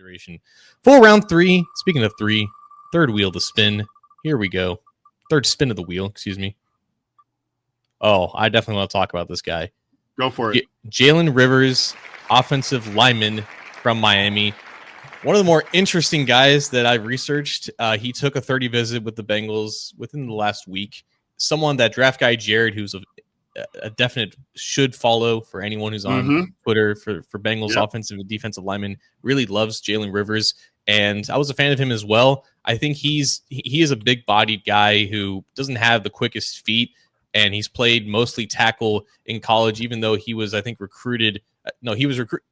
consideration for round 3. Speaking of 3, third wheel to spin. Here we go. Third spin of the wheel, excuse me. Oh, I definitely want to talk about this guy. Go for it. Jalen Rivers, offensive lineman from Miami. One of the more interesting guys that I've researched. He took a 30 visit with the Bengals within the last week. Someone that draft guy Jared, who's a definite should follow for anyone who's on Twitter for Bengals offensive and defensive linemen, really loves Jalen Rivers. And I was a fan of him as well. I think he is a big bodied guy who doesn't have the quickest feet. And he's played mostly tackle in college, even though he was, I think, recruited. No, he was recruited.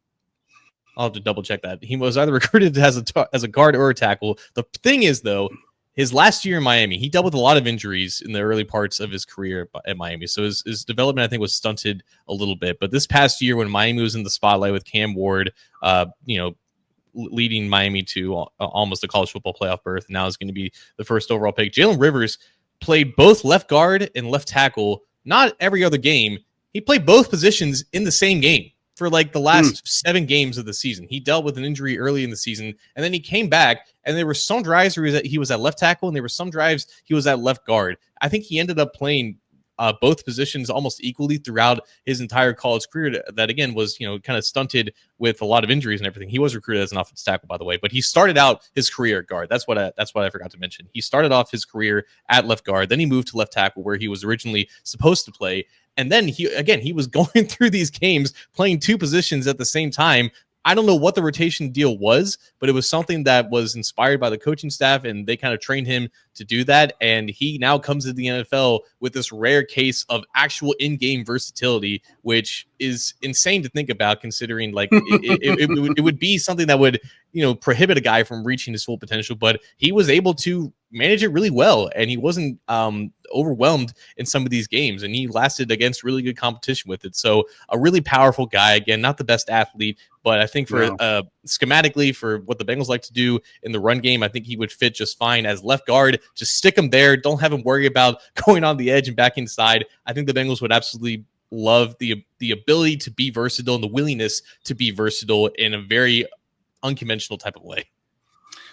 I'll have to double check that. He was either recruited as a guard or a tackle. The thing is, though, his last year in Miami, he dealt with a lot of injuries in the early parts of his career at Miami. So his development, I think, was stunted a little bit. But this past year, when Miami was in the spotlight with Cam Ward, leading Miami to almost a college football playoff berth, now is going to be the first overall pick. Jalen Rivers played both left guard and left tackle, not every other game. He played both positions in the same game for like the last 7 games of the season. He dealt with an injury early in the season, and then he came back, and there were some drives where he was at left tackle, and there were some drives he was at left guard. I think he ended up playing both positions almost equally throughout his entire college career. That again was, kind of stunted with a lot of injuries and everything. He was recruited as an offensive tackle, by the way, but he started out his career at guard. That's what I forgot to mention. He started off his career at left guard, then he moved to left tackle where he was originally supposed to play. And then he was going through these games playing 2 positions at the same time. I don't know what the rotation deal was, but it was something that was inspired by the coaching staff, and they kind of trained him to do that. And he now comes to the NFL with this rare case of actual in-game versatility, which is insane to think about, considering like it would be something that would, prohibit a guy from reaching his full potential. But he was able to manage it really well, and he wasn't overwhelmed in some of these games, and he lasted against really good competition with it. So a really powerful guy. Again, not the best athlete, but I think for schematically for what the Bengals like to do in the run game, I think he would fit just fine as left guard. Just stick him there. Don't have him worry about going on the edge and back inside. I think the Bengals would absolutely love the ability to be versatile and the willingness to be versatile in a very unconventional type of way.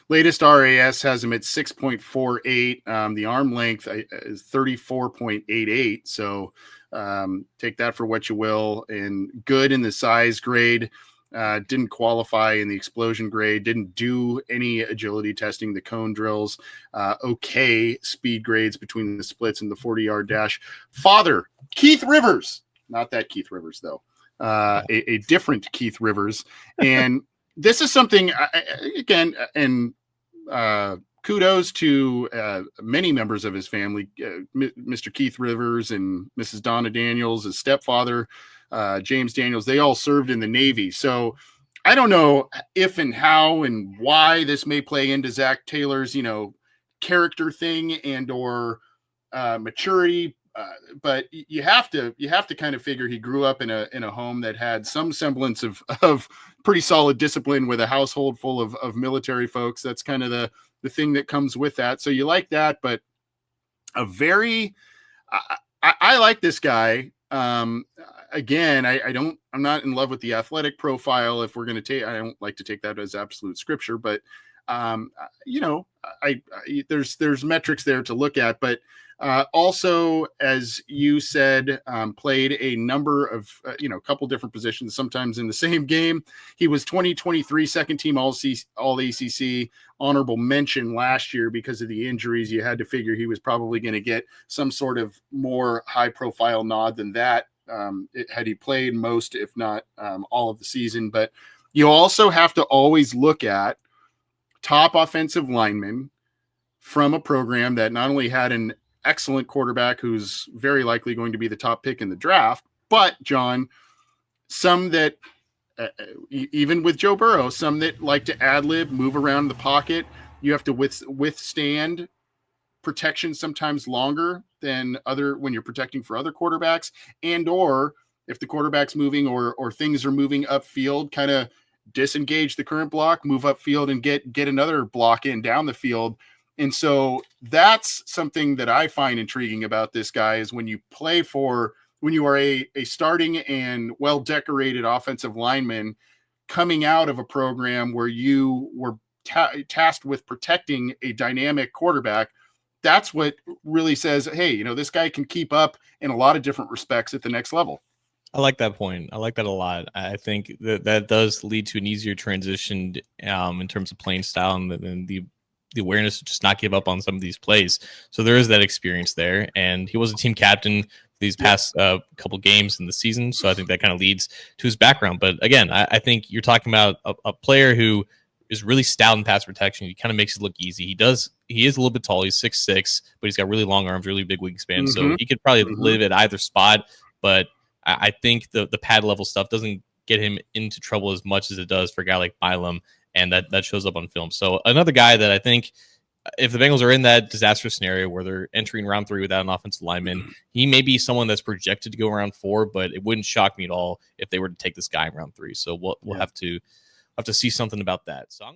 Latest RAS has him at 6.48. The arm length is 34.88. So take that for what you will. And good in the size grade. Didn't qualify in the explosion grade. Didn't do any agility testing, the cone drills. Okay speed grades between the splits and the 40-yard dash. Father, Keith Rivers. Not that Keith Rivers, though. A different Keith Rivers. And this is something, again, and kudos to many members of his family, Mr. Keith Rivers and Mrs. Donna Daniels, his stepfather, James Daniels. They all served in the Navy. So I don't know if and how and why this may play into Zach Taylor's, character thing and or maturity. But you have to kind of figure he grew up in a home that had some semblance of pretty solid discipline with a household full of military folks. That's kind of the thing that comes with that. So you like that, but I like this guy. Again, I'm not in love with the athletic profile. If we're going to take, I don't like to take that as absolute scripture, but there's metrics there to look at, but also, as you said, played a number of, a couple different positions, sometimes in the same game. He was 2023 second team all ACC, honorable mention last year because of the injuries. You had to figure he was probably going to get some sort of more high profile nod than that. Had he played most, if not all of the season. But you also have to always look at top offensive linemen from a program that not only had an excellent quarterback who's very likely going to be the top pick in the draft, but John, some that even with Joe Burrow, some that like to ad-lib, move around the pocket. You have to withstand protection sometimes longer than when you're protecting for other quarterbacks, and or if the quarterback's moving or things are moving upfield, kind of disengage the current block, move upfield and get another block in down the field. And so that's something that I find intriguing about this guy is when you are a starting and well-decorated offensive lineman coming out of a program where you were tasked with protecting a dynamic quarterback, that's what really says, hey, you know, this guy can keep up in a lot of different respects at the next level. I like that point. I like that a lot. I think that does lead to an easier transition in terms of playing style and the awareness to just not give up on some of these plays. So there is that experience there, and he was a team captain these past couple games in the season. So I think that kind of leads to his background. But again, I think you're talking about a player who is really stout in pass protection. He kind of makes it look easy. He is a little bit tall. He's 6'6", but he's got really long arms, really big wingspan. So he could probably live at either spot. But I think the pad level stuff doesn't get him into trouble as much as it does for a guy like Milam, and that shows up on film. So another guy that I think, if the Bengals are in that disastrous scenario where they're entering round 3 without an offensive lineman, he may be someone that's projected to go around 4, but it wouldn't shock me at all if they were to take this guy in round 3. So we'll have to see something about that. So